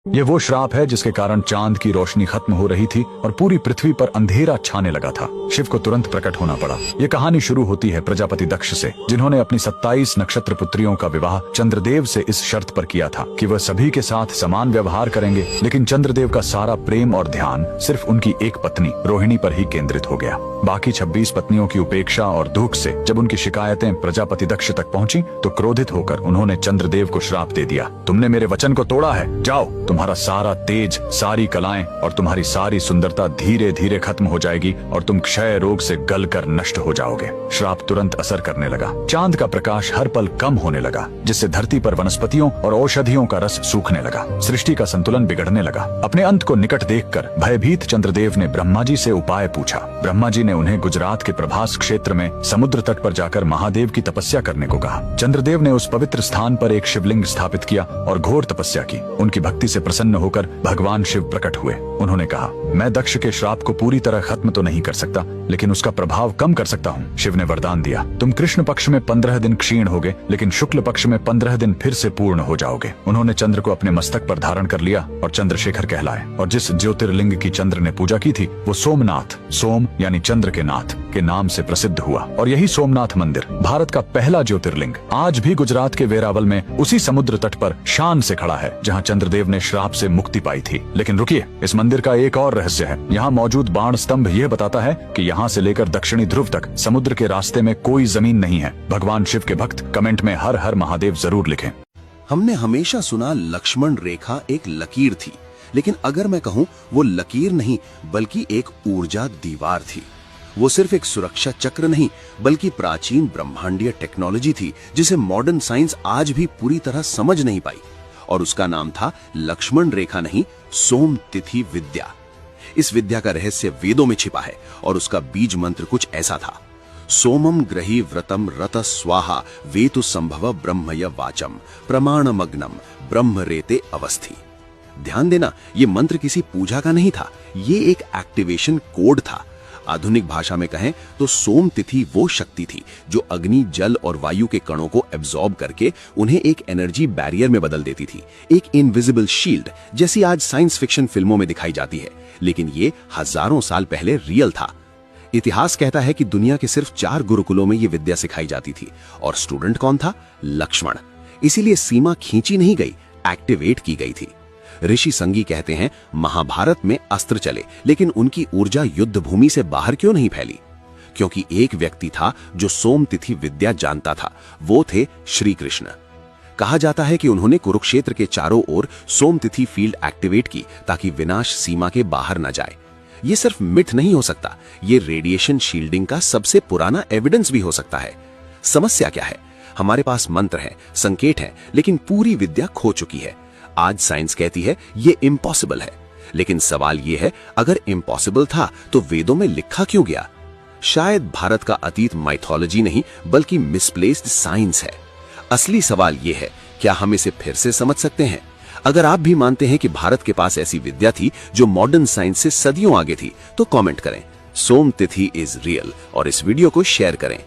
ये वो श्राप है जिसके कारण चांद की रोशनी खत्म हो रही थी और पूरी पृथ्वी पर अंधेरा छाने लगा था। शिव को तुरंत प्रकट होना पड़ा। ये कहानी शुरू होती है प्रजापति दक्ष से, जिन्होंने अपनी 27 नक्षत्र पुत्रियों का विवाह चंद्रदेव से इस शर्त पर किया था कि वह सभी के साथ समान व्यवहार करेंगे। लेकिन चंद्रदेव का सारा प्रेम और ध्यान सिर्फ उनकी एक पत्नी रोहिणी पर ही केंद्रित हो गया। बाकी 26 पत्नियों की उपेक्षा और दुख से जब उनकी शिकायतें प्रजापति दक्ष तक पहुंची तो क्रोधित होकर उन्होंने चंद्रदेव को श्राप दे दिया, तुमने मेरे वचन को तोड़ा है, जाओ, तुम्हारा सारा तेज, सारी कलाएं और तुम्हारी सारी सुंदरता धीरे धीरे खत्म हो जाएगी और तुम क्षय रोग से गलकर नष्ट हो जाओगे। श्राप तुरंत असर करने लगा। चांद का प्रकाश हर पल कम होने लगा, जिससे धरती पर वनस्पतियों और औषधियों का रस सूखने लगा। सृष्टि का संतुलन बिगड़ने लगा। अपने अंत को निकट देखकर भयभीत चंद्रदेव ने ब्रह्मा जी से उपाय पूछा। ब्रह्मा जी ने उन्हें गुजरात के प्रभास क्षेत्र में समुद्र तट पर जाकर महादेव की तपस्या करने को कहा। चंद्रदेव ने उस पवित्र स्थान पर एक शिवलिंग स्थापित किया और घोर तपस्या की। उनकी भक्ति से प्रसन्न होकर भगवान शिव प्रकट हुए। उन्होंने कहा, मैं दक्ष के श्राप को पूरी तरह खत्म तो नहीं कर सकता, लेकिन उसका प्रभाव कम कर सकता हूँ। शिव ने वरदान दिया, तुम कृष्ण पक्ष में 15 दिन क्षीण होगे, लेकिन शुक्ल पक्ष में 15 दिन फिर से पूर्ण हो जाओगे। उन्होंने चंद्र को अपने मस्तक पर धारण कर लिया और चंद्रशेखर कहलाए। और जिस ज्योतिर्लिंग की चंद्र ने पूजा की थी वो सोमनाथ, सोम यानी चंद्र के नाथ के नाम से प्रसिद्ध हुआ। और यही सोमनाथ मंदिर भारत का पहला ज्योतिर्लिंग आज भी गुजरात के वेरावल में उसी समुद्र तट पर शान से खड़ा है, जहाँ चंद्रदेव ने श्राप से मुक्ति पाई थी। लेकिन रुकिए, इस मंदिर का एक और रहस्य है। यहाँ मौजूद बाण स्तंभ यह बताता है कि यहाँ से लेकर दक्षिणी ध्रुव तक समुद्र के रास्ते में कोई जमीन नहीं है। भगवान शिव के भक्त कमेंट में हर हर महादेव जरूर लिखें। हमने हमेशा सुना लक्ष्मण रेखा एक लकीर थी, लेकिन अगर मैं कहूँ वो लकीर नहीं बल्कि एक ऊर्जा दीवार थी। वो सिर्फ एक सुरक्षा चक्र नहीं बल्कि प्राचीन ब्रह्मांडीय टेक्नोलॉजी थी जिसे मॉडर्न साइंस आज भी पूरी तरह समझ नहीं पाई। और उसका नाम था लक्ष्मण रेखा नहीं, सोम तिथि विद्या। इस विद्या का रहस्य वेदों में छिपा है और उसका बीज मंत्र कुछ ऐसा था, सोमम ग्रही व्रतम रत स्वाहा वेतु संभव ब्रह्मय वाचम प्रमाणमग्नम ब्रह्म रेते अवस्थी। ध्यान देना, ये मंत्र किसी पूजा का नहीं था, ये एक एक्टिवेशन कोड था। आधुनिक भाषा में कहें तो सोम तिथि वो शक्ति थी जो अग्नि, जल और वायु के कणों को एब्जॉर्ब करके उन्हें एक एनर्जी बैरियर में बदल देती थी, एक इनविजिबल शील्ड जैसी आज साइंस फिक्शन फिल्मों में दिखाई जाती है। लेकिन ये हजारों साल पहले रियल था। इतिहास कहता है कि दुनिया के सिर्फ 4 गुरुकुलों में ये विद्या सिखाई जाती थी और स्टूडेंट कौन था? लक्ष्मण। इसीलिए सीमा खींची नहीं गई, एक्टिवेट की गई थी। ऋषि संगी कहते हैं महाभारत में अस्त्र चले, लेकिन उनकी ऊर्जा युद्ध भूमि से बाहर क्यों नहीं फैली? क्योंकि एक व्यक्ति था जो सोम तिथि विद्या जानता था, वो थे श्री कृष्ण। कहा जाता है कि उन्होंने कुरुक्षेत्र के चारों ओर सोम तिथि फील्ड एक्टिवेट की ताकि विनाश सीमा के बाहर न जाए। ये सिर्फ मिथ नहीं हो सकता, ये रेडिएशन शील्डिंग का सबसे पुराना एविडेंस भी हो सकता है। समस्या क्या है? हमारे पास मंत्र है, संकेत है, लेकिन पूरी विद्या खो चुकी है। आज साइंस कहती है ये इम्पॉसिबल है, लेकिन सवाल ये है, अगर इम्पॉसिबल था तो वेदों में लिखा क्यों गया? शायद भारत का अतीत माइथोलॉजी नहीं बल्कि मिसप्लेस्ड साइंस है। असली सवाल ये है, क्या हम इसे फिर से समझ सकते हैं? अगर आप भी मानते हैं कि भारत के पास ऐसी विद्या थी जो मॉडर्न साइंस से सदियों आगे थी, तो कमेंट करें सोम तिथि इज रियल और इस वीडियो को शेयर करें।